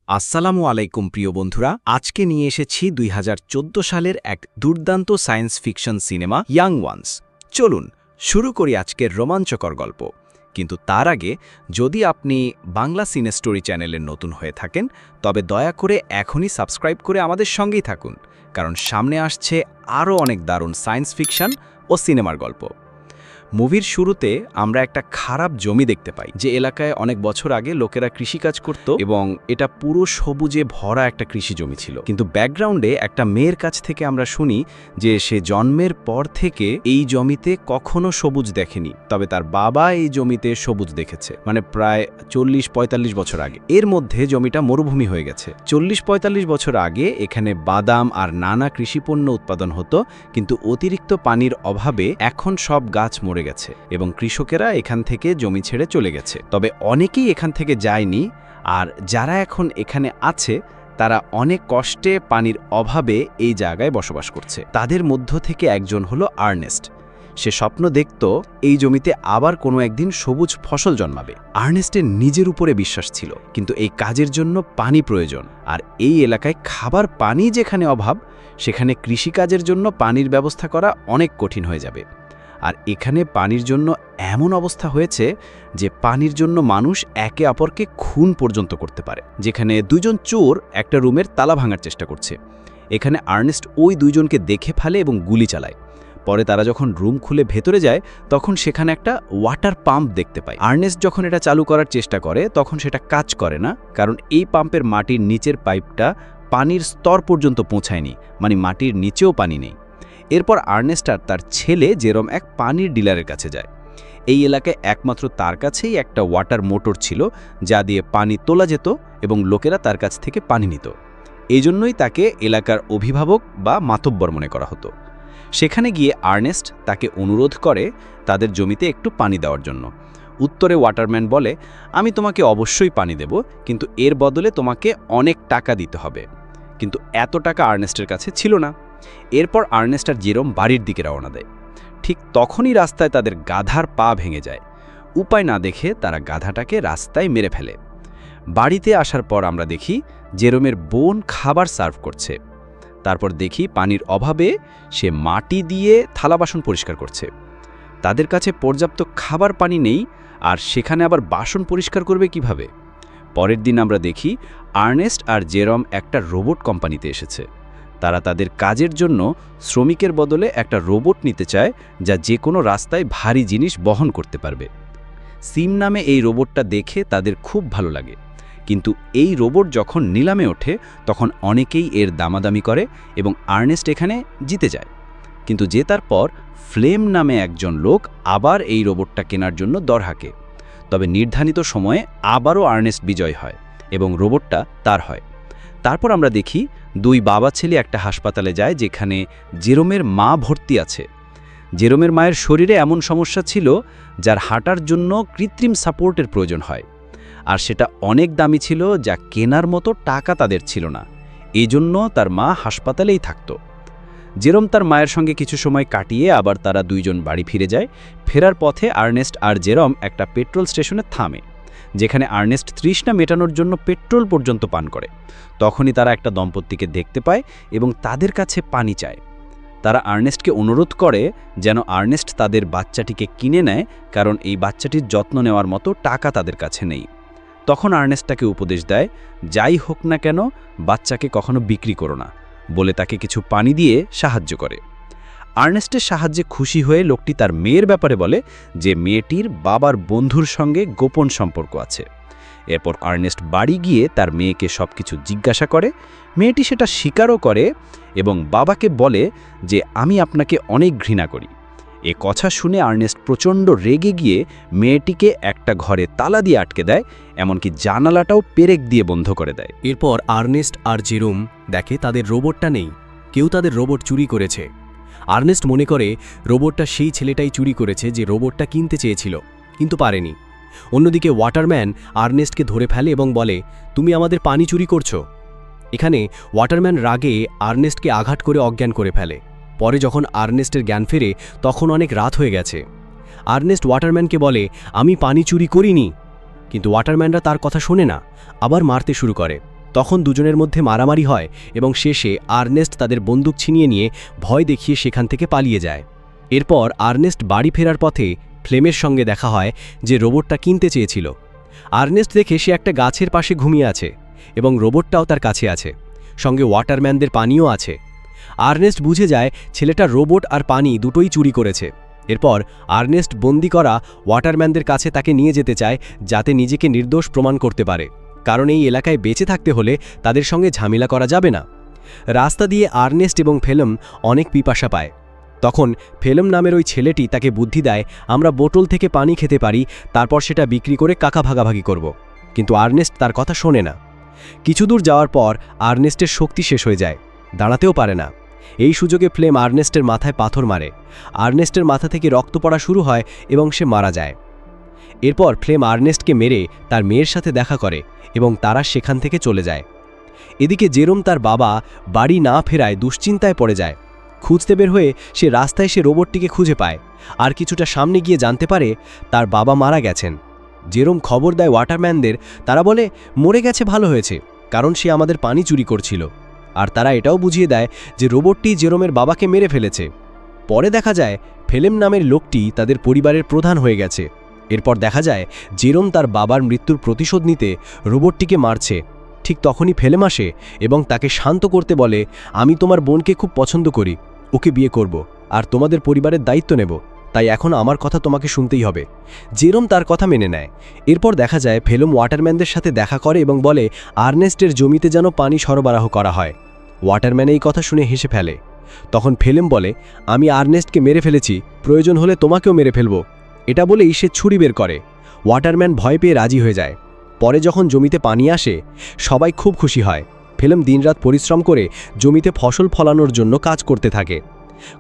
আসসালামু আলাইকুম প্রিয় বন্ধুরা, আজকে নিয়ে এসেছি ২০১৪ সালের এক দুর্দান্ত science fiction cinema young ones. চলুন শুরু করি আজকের রোমাঞ্চকর গল্প। কিন্তু তার আগে যদি আপনি বাংলা সিনে স্টোরি চ্যানেলের নতুন হয়ে থাকেন, তবে দয়া করে এখনই সাবস্ক্রাইব করে আমাদের সঙ্গেই থাকুন, কারণ সামনে আসছে আরও অনেক দারুণ সায়েন্স ফিকশন ও সিনেমার গল্প। মুভির শুরুতে আমরা একটা খারাপ জমি দেখতে পাই, যে এলাকায় অনেক বছর আগে লোকেরা কৃষিকাজ করত এবং এটা পুরো সবুজে ভরা একটা কৃষি জমি ছিল। কিন্তু ব্যাকগ্রাউন্ডে একটা মেয়ের কাছ থেকে আমরা শুনি যে সে জন্মের পর থেকে এই জমিতে কখনো সবুজ দেখেনি, তবে তার বাবা এই জমিতে সবুজ দেখেছে, মানে প্রায় ৪০-৪৫ বছর আগে। এর মধ্যে জমিটা মরুভূমি হয়ে গেছে। ৪০-৪৫ বছর আগে এখানে বাদাম আর নানা কৃষিপণ্য উৎপাদন হতো, কিন্তু অতিরিক্ত পানির অভাবে এখন সব গাছ মরে গেছে এবং কৃষকেরা এখান থেকে জমি ছেড়ে চলে গেছে। তবে অনেকেই এখান থেকে যায়নি, আর যারা এখন এখানে আছে তারা অনেক কষ্টে পানির অভাবে এই জায়গায় বসবাস করছে। তাদের মধ্য থেকে একজন হলো আর্নেস্ট। সে স্বপ্ন দেখত এই জমিতে আবার কোনো একদিন সবুজ ফসল জন্মাবে। আর্নেস্টের নিজের উপরে বিশ্বাস ছিল, কিন্তু এই কাজের জন্য পানি প্রয়োজন, আর এই এলাকায় খাবার পানি যেখানে অভাব, সেখানে কৃষিকাজের জন্য পানির ব্যবস্থা করা অনেক কঠিন হয়ে যাবে। আর এখানে পানির জন্য এমন অবস্থা হয়েছে যে পানির জন্য মানুষ একে অপরকে খুন পর্যন্ত করতে পারে। যেখানে দুজন চোর একটা রুমের তালা ভাঙার চেষ্টা করছে, এখানে আর্নেস্ট ওই দুইজনকে দেখে ফেলে এবং গুলি চালায়। পরে তারা যখন রুম খুলে ভেতরে যায়, তখন সেখানে একটা ওয়াটার পাম্প দেখতে পায়। আর্নেস্ট যখন এটা চালু করার চেষ্টা করে, তখন সেটা কাজ করে না, কারণ এই পাম্পের মাটির নিচের পাইপটা পানির স্তর পর্যন্ত পৌঁছায়নি, মানে মাটির নিচেও পানি নেই। এরপর আর্নেস্ট আর তার ছেলে জেরম এক পানির ডিলারের কাছে যায়। এই এলাকায় একমাত্র তার কাছেই একটা ওয়াটার মোটর ছিল, যা দিয়ে পানি তোলা যেত এবং লোকেরা তার কাছ থেকে পানি নিত। এই জন্যই তাকে এলাকার অভিভাবক বা মাতব্বর মনে করা হতো। সেখানে গিয়ে আর্নেস্ট তাকে অনুরোধ করে তাদের জমিতে একটু পানি দেওয়ার জন্য। উত্তরে ওয়াটারম্যান বলে, আমি তোমাকে অবশ্যই পানি দেব, কিন্তু এর বদলে তোমাকে অনেক টাকা দিতে হবে। কিন্তু এত টাকা আর্নেস্টের কাছে ছিল না। এরপর আর্নেস্ট আর জেরম বাড়ির দিকে রওনা দেয়। ঠিক তখনই রাস্তায় তাদের গাধার পা ভেঙে যায়। উপায় না দেখে তারা গাধাটাকে রাস্তায় মেরে ফেলে। বাড়িতে আসার পর আমরা দেখি জেরোমের বোন খাবার সার্ভ করছে। তারপর দেখি পানির অভাবে সে মাটি দিয়ে থালা বাসন পরিষ্কার করছে। তাদের কাছে পর্যাপ্ত খাবার পানি নেই, আর সেখানে আবার বাসন পরিষ্কার করবে কিভাবে? পরের দিন আমরা দেখি আর্নেস্ট আর জেরম একটা রোবট কোম্পানিতে এসেছে। তারা তাদের কাজের জন্য শ্রমিকের বদলে একটা রোবট নিতে চায়, যা যে কোনো রাস্তায় ভারী জিনিস বহন করতে পারবে। সিম নামে এই রোবটটা দেখে তাদের খুব ভালো লাগে, কিন্তু এই রোবট যখন নিলামে ওঠে, তখন অনেকেই এর দামাদামি করে এবং আর্নেস্ট এখানে জিতে যায়। কিন্তু জেতার পর ফ্লেম নামে একজন লোক আবার এই রোবটটা কেনার জন্য দর হাঁকে। তবে নির্ধারিত সময়ে আবারও আর্নেস্ট বিজয় হয় এবং রোবটটা তার হয়। তারপর আমরা দেখি দুই বাবা ছেলে একটা হাসপাতালে যায়, যেখানে জেরোমের মা ভর্তি আছে। জেরোমের মায়ের শরীরে এমন সমস্যা ছিল যার হাঁটার জন্য কৃত্রিম সাপোর্টের প্রয়োজন হয়, আর সেটা অনেক দামি ছিল, যা কেনার মতো টাকা তাদের ছিল না। এই জন্য তার মা হাসপাতালেই থাকত। জেরোম তার মায়ের সঙ্গে কিছু সময় কাটিয়ে আবার তারা দুইজন বাড়ি ফিরে যায়। ফেরার পথে আর্নেস্ট আর জেরম একটা পেট্রোল স্টেশনে থামে, যেখানে আর্নেস্ট তৃষ্ণা মেটানোর জন্য পেট্রোল পর্যন্ত পান করে। তখনই তারা একটা দম্পতিকে দেখতে পায় এবং তাদের কাছে পানি চায়। তারা আর্নেস্টকে অনুরোধ করে যেন আর্নেস্ট তাদের বাচ্চাটিকে কিনে নেয়, কারণ এই বাচ্চাটির যত্ন নেওয়ার মতো টাকা তাদের কাছে নেই। তখন আর্নেস্ট তাকে উপদেশ দেয়, যাই হোক না কেন বাচ্চাকে কখনো বিক্রি করো না, বলে তাকে কিছু পানি দিয়ে সাহায্য করে। আর্নেস্টের সাহায্যে খুশি হয়ে লোকটি তার মেয়ের ব্যাপারে বলে যে মেয়েটির বাবার বন্ধুর সঙ্গে গোপন সম্পর্ক আছে। এরপর আর্নেস্ট বাড়ি গিয়ে তার মেয়েকে সবকিছু জিজ্ঞাসা করে। মেয়েটি সেটা স্বীকারও করে এবং বাবাকে বলে যে আমি আপনাকে অনেক ঘৃণা করি। এ কথা শুনে আর্নেস্ট প্রচণ্ড রেগে গিয়ে মেয়েটিকে একটা ঘরে তালা দিয়ে আটকে দেয়, এমনকি জানালাটাও পেরেক দিয়ে বন্ধ করে দেয়। এরপর আর্নেস্ট আর জেরোম দেখে তাদের রোবটটা নেই, কেউ তাদের রোবট চুরি করেছে। আর্নেস্ট মনে করে রোবটটা সেই ছেলেটাই চুরি করেছে যে রোবটটা কিনতে চেয়েছিল, কিন্তু পারেনি। অন্যদিকে ওয়াটারম্যান আর্নেস্টকে ধরে ফেলে এবং বলে, তুমি আমাদের পানি চুরি করছো। এখানে ওয়াটারম্যান রাগে আর্নেস্টকে আঘাত করে অজ্ঞান করে ফেলে। পরে যখন আর্নেস্টের জ্ঞান ফেরে, তখন অনেক রাত হয়ে গেছে। আর্নেস্ট ওয়াটারম্যানকে বলে, আমি পানি চুরি করিনি, কিন্তু ওয়াটারম্যানরা তার কথা শোনে না, আবার মারতে শুরু করে। তখন দুজনের মধ্যে মারামারি হয় এবং শেষে আর্নেস্ট তাদের বন্দুক ছিনিয়ে নিয়ে ভয় দেখিয়ে সেখান থেকে পালিয়ে যায়। এরপর আর্নেস্ট বাড়ি ফেরার পথে ফ্লেমের সঙ্গে দেখা হয়, যে রোবটটা কিনতে চেয়েছিল। আর্নেস্ট দেখে সে একটা গাছের পাশে ঘুমিয়ে আছে এবং রোবটটাও তার কাছে আছে, সঙ্গে ওয়াটারম্যানদের পানিও আছে। আর্নেস্ট বুঝে যায় ছেলেটা রোবট আর পানি দুটোই চুরি করেছে। এরপর আর্নেস্ট বন্দি করা ওয়াটারম্যানদের কাছে তাকে নিয়ে যেতে চায়, যাতে নিজেকে নির্দোষ প্রমাণ করতে পারে, কারণ এই এলাকায় বেঁচে থাকতে হলে তাদের সঙ্গে ঝামেলা করা যাবে না। রাস্তা দিয়ে আর্নেস্ট এবং ফেলম অনেক পিপাসা পায়। তখন ফেলম নামের ওই ছেলেটি তাকে বুদ্ধি দেয়, আমরা বোতল থেকে পানি খেতে পারি, তারপর সেটা বিক্রি করে কাকা ভাগাভাগি করব। কিন্তু আর্নেস্ট তার কথা শোনে না। কিছু দূর যাওয়ার পর আর্নেস্টের শক্তি শেষ হয়ে যায়, দাঁড়াতেও পারে না। এই সুযোগে ফ্লেম আর্নেস্টের মাথায় পাথর মারে। আর্নেস্টের মাথা থেকে রক্ত পড়া শুরু হয় এবং সে মারা যায়। এরপর ফ্লেম আর্নেস্টকে মেরে তার মেয়ের সাথে দেখা করে এবং তারা সেখান থেকে চলে যায়। এদিকে জেরোম তার বাবা বাড়ি না ফেরায় দুশ্চিন্তায় পড়ে যায়। খুঁজতে বের হয়ে সে রাস্তায় সে রোবটটিকে খুঁজে পায়, আর কিছুটা সামনে গিয়ে জানতে পারে তার বাবা মারা গেছেন। জেরোম খবর দেয় ওয়াটারম্যানদের, তারা বলে মরে গেছে, ভালো হয়েছে, কারণ সে আমাদের পানি চুরি করছিল। আর তারা এটাও বুঝিয়ে দেয় যে রোবটটি জেরোমের বাবাকে মেরে ফেলেছে। পরে দেখা যায় ফেলেম নামের লোকটি তাদের পরিবারের প্রধান হয়ে গেছে। এরপর দেখা যায় জেরোম তার বাবার মৃত্যুর প্রতিশোধ নিতে রোবটটিকে মারছে। ঠিক তখনই ফেলেম আসে এবং তাকে শান্ত করতে বলে, আমি তোমার বোনকে খুব পছন্দ করি, ওকে বিয়ে করব আর তোমাদের পরিবারের দায়িত্ব নেব, তাই এখন আমার কথা তোমাকে শুনতেই হবে। জেরোম তার কথা মেনে নেয়। এরপর দেখা যায় ফেলম ওয়াটারম্যানদের সাথে দেখা করে এবং বলে আর্নেস্টের জমিতে যেন পানি সরবরাহ করা হয়। ওয়াটারম্যান এই কথা শুনে হেসে ফেলে। তখন ফেলেম বলে, আমি আর্নেস্টকে মেরে ফেলেছি, প্রয়োজন হলে তোমাকেও মেরে ফেলব। এটা বলেই সে ছুরি বের করে। ওয়াটারম্যান ভয় পেয়ে রাজি হয়ে যায়। পরে যখন জমিতে পানি আসে, সবাই খুব খুশি হয়। ফেলেম দিনরাত পরিশ্রম করে জমিতে ফসল ফলানোর জন্য কাজ করতে থাকে।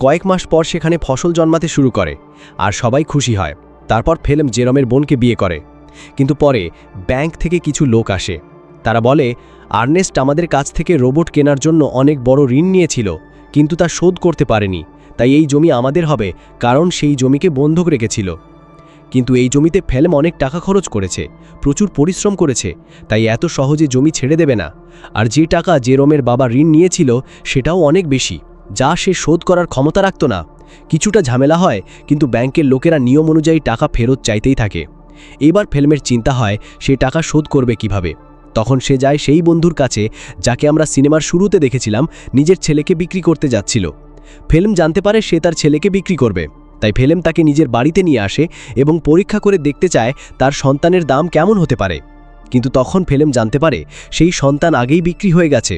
কয়েক মাস পর সেখানে ফসল জন্মাতে শুরু করে আর সবাই খুশি হয়। তারপর ফেলেম জেরমের বোনকে বিয়ে করে। কিন্তু পরে ব্যাংক থেকে কিছু লোক আসে। তারা বলে, আর্নেস্ট আমাদের কাছ থেকে রোবট কেনার জন্য অনেক বড় ঋণ নিয়েছিল, কিন্তু তা শোধ করতে পারেনি, তাই এই জমি আমাদের হবে, কারণ সেই জমিকে বন্ধক রেখেছিল। কিন্তু এই জমিতে ফেলেম অনেক টাকা খরচ করেছে, প্রচুর পরিশ্রম করেছে, তাই এত সহজে জমি ছেড়ে দেবে না। আর যে টাকা জেরমের বাবা ঋণ নিয়েছিল সেটাও অনেক বেশি, যা সে শোধ করার ক্ষমতা রাখত না। কিছুটা ঝামেলা হয়, কিন্তু ব্যাংকের লোকেরা নিয়ম অনুযায়ী টাকা ফেরত চাইতেই থাকে। এবার ফেলেমের চিন্তা হয় সে টাকা শোধ করবে কিভাবে। তখন সে যায় সেই বন্ধুর কাছে যাকে আমরা সিনেমার শুরুতে দেখেছিলাম নিজের ছেলেকে বিক্রি করতে যাচ্ছিল। ফেলেম জানতে পারে সে তার ছেলেকে বিক্রি করবে, তাই ফেলেম তাকে নিজের বাড়িতে নিয়ে আসে এবং পরীক্ষা করে দেখতে চায় তার সন্তানের দাম কেমন হতে পারে। কিন্তু তখন ফেলেম জানতে পারে সেই সন্তান আগেই বিক্রি হয়ে গেছে।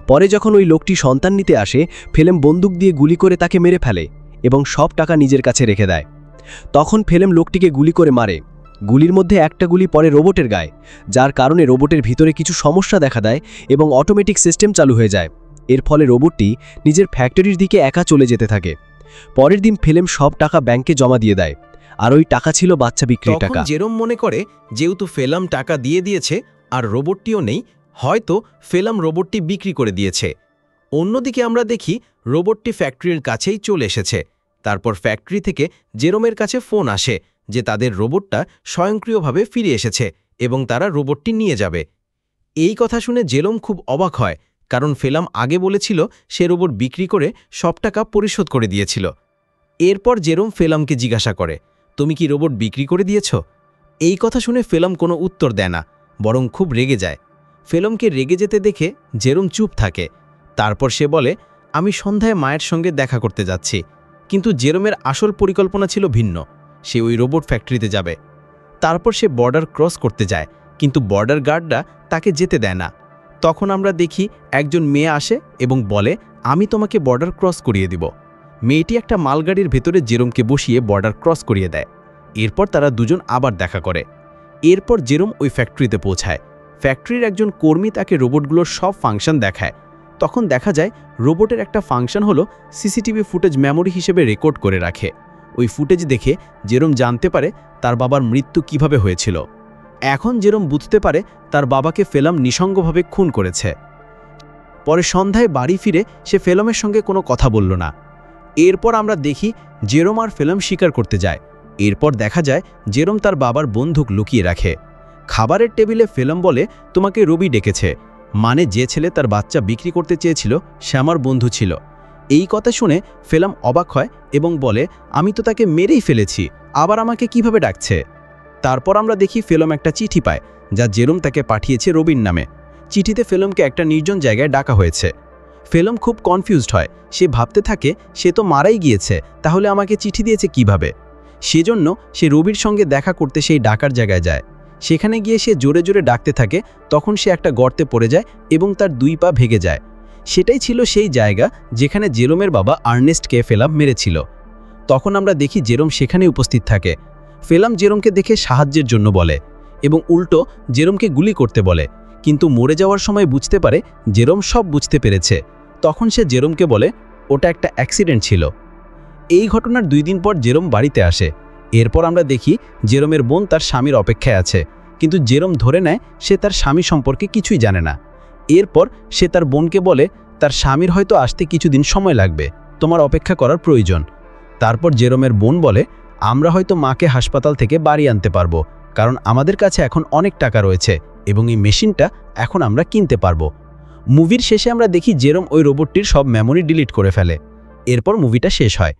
পরে যখন ওই লোকটি সন্তান নিতে আসে, ফেলেম বন্দুক দিয়ে গুলি করে তাকে মেরে ফেলে এবং সব টাকা নিজের কাছে রেখে দেয়। তখন ফেলেম লোকটিকে গুলি করে মারে। গুলির মধ্যে একটা গুলি পড়ে রোবটের গায়ে, যার কারণে রোবটের ভিতরে কিছু সমস্যা দেখা দেয় এবং অটোমেটিক সিস্টেম চালু হয়ে যায়। এর ফলে রোবটটি নিজের ফ্যাক্টরির দিকে একা চলে যেতে থাকে। পরের দিন ফেলেম সব টাকা ব্যাংকে জমা দিয়ে দেয়, আর ওই টাকা ছিল বাচ্চা বিক্রির টাকা। জেরোম মনে করে যেহেতু ফেলাম টাকা দিয়ে দিয়েছে আর রোবটটিও নেই, হয়তো ফেলাম রোবটটি বিক্রি করে দিয়েছে। অন্যদিকে আমরা দেখি রোবটটি ফ্যাক্টরির কাছেই চলে এসেছে। তারপর ফ্যাক্টরি থেকে জেরোমের কাছে ফোন আসে যে তাদের রোবটটা স্বয়ংক্রিয়ভাবে ফিরে এসেছে এবং তারা রোবটটি নিয়ে যাবে। এই কথা শুনে জেরোম খুব অবাক হয়, কারণ ফেলাম আগে বলেছিল সে রোবট বিক্রি করে সব টাকা পরিশোধ করে দিয়েছিল। এরপর জেরোম ফেলামকে জিজ্ঞাসা করে, তুমি কি রোবট বিক্রি করে দিয়েছ? এই কথা শুনে ফেলাম কোনো উত্তর দেয় না, বরং খুব রেগে যায়। ফেলামকে রেগে যেতে দেখে জেরোম চুপ থাকে। তারপর সে বলে, আমি সন্ধ্যায় মায়ের সঙ্গে দেখা করতে যাচ্ছি। কিন্তু জেরোমের আসল পরিকল্পনা ছিল ভিন্ন, সে ওই রোবট ফ্যাক্টরিতে যাবে। তারপর সে বর্ডার ক্রস করতে যায়, কিন্তু বর্ডার গার্ডরা তাকে যেতে দেয় না। তখন আমরা দেখি একজন মেয়ে আসে এবং বলে, আমি তোমাকে বর্ডার ক্রস করিয়ে দিব। মেয়েটি একটা মালগাড়ির ভেতরে জেরোমকে বসিয়ে বর্ডার ক্রস করিয়ে দেয়। এরপর তারা দুজন আবার দেখা করে। এরপর জেরোম ওই ফ্যাক্টরিতে পৌঁছায়। ফ্যাক্টরির একজন কর্মী তাকে রোবটগুলোর সব ফাংশন দেখায়। তখন দেখা যায় রোবটের একটা ফাংশন হলো সিসিটিভি ফুটেজ মেমোরি হিসেবে রেকর্ড করে রাখে। ওই ফুটেজ দেখে জেরোম জানতে পারে তার বাবার মৃত্যু কিভাবে হয়েছিল। এখন জেরোম বুঝতে পারে তার বাবাকে ফেলাম নিঃসঙ্গভাবে খুন করেছে। পরে সন্ধ্যায় বাড়ি ফিরে সে ফেলামের সঙ্গে কোনো কথা বলল না। এরপর আমরা দেখি জেরোম আর ফেলাম শিকার করতে যায়। এরপর দেখা যায় জেরোম তার বাবার বন্দুক লুকিয়ে রাখে। খাবারের টেবিলে ফেলাম বলে, তোমাকে রবি ডেকেছে। মানে যে ছেলে তার বাচ্চা বিক্রি করতে চেয়েছিল সে আমার বন্ধু ছিল। এই কথা শুনে ফেলাম অবাক হয় এবং বলে, আমি তো তাকে মেরেই ফেলেছি, আবার আমাকে কিভাবে ডাকছে? তারপর আমরা দেখি ফেলম একটা চিঠি পায় যা জেরোম তাকে পাঠিয়েছে রবিন নামে। চিঠিতে ফেলমকে একটা নির্জন জায়গায় ডাকা হয়েছে। ফেলম খুব কনফিউজড হয়, সে ভাবতে থাকে সে তো মারাই গিয়েছে, তাহলে আমাকে চিঠি দিয়েছে কিভাবে? সেজন্য সে রবির সঙ্গে দেখা করতে সেই ডাকার জায়গায় যায়। সেখানে গিয়ে সে জোরে জোরে ডাকতে থাকে, তখন সে একটা গর্তে পড়ে যায় এবং তার 2 পা ভেঙে যায়। সেটাই ছিল সেই জায়গা যেখানে জেরোমের বাবা আর্নেস্টকে ফেলাম মেরেছিল। তখন আমরা দেখি জেরোম সেখানে উপস্থিত থাকে। ফেলাম জেরোমকে দেখে সাহায্যের জন্য বলে এবং উল্টো জেরোমকে গুলি করতে বলে, কিন্তু মরে যাওয়ার সময় বুঝতে পারে জেরোম সব বুঝতে পেরেছে। তখন সে জেরোমকে বলে ওটা একটা অ্যাক্সিডেন্ট ছিল। এই ঘটনার 2 দিন পর জেরোম বাড়িতে আসে। এরপর আমরা দেখি জেরোমের বোন তার স্বামীর অপেক্ষায় আছে, কিন্তু জেরোম ধরে নেয় সে তার স্বামী সম্পর্কে কিছুই জানে না। এরপর সে তার বোনকে বলে তার স্বামীর হয়তো আসতে কিছুদিন সময় লাগবে, তোমার অপেক্ষা করার প্রয়োজন। তারপর জেরোমের বোন বলে, আমরা হয়তো মাকে হাসপাতাল থেকে বাড়ি আনতে পারবো, কারণ আমাদের কাছে এখন অনেক টাকা রয়েছে এবং এই মেশিনটা এখন আমরা কিনতে পারবো। মুভির শেষে আমরা দেখি জেরোম ওই রোবটটির সব মেমোরি ডিলিট করে ফেলে। এরপর মুভিটা শেষ হয়।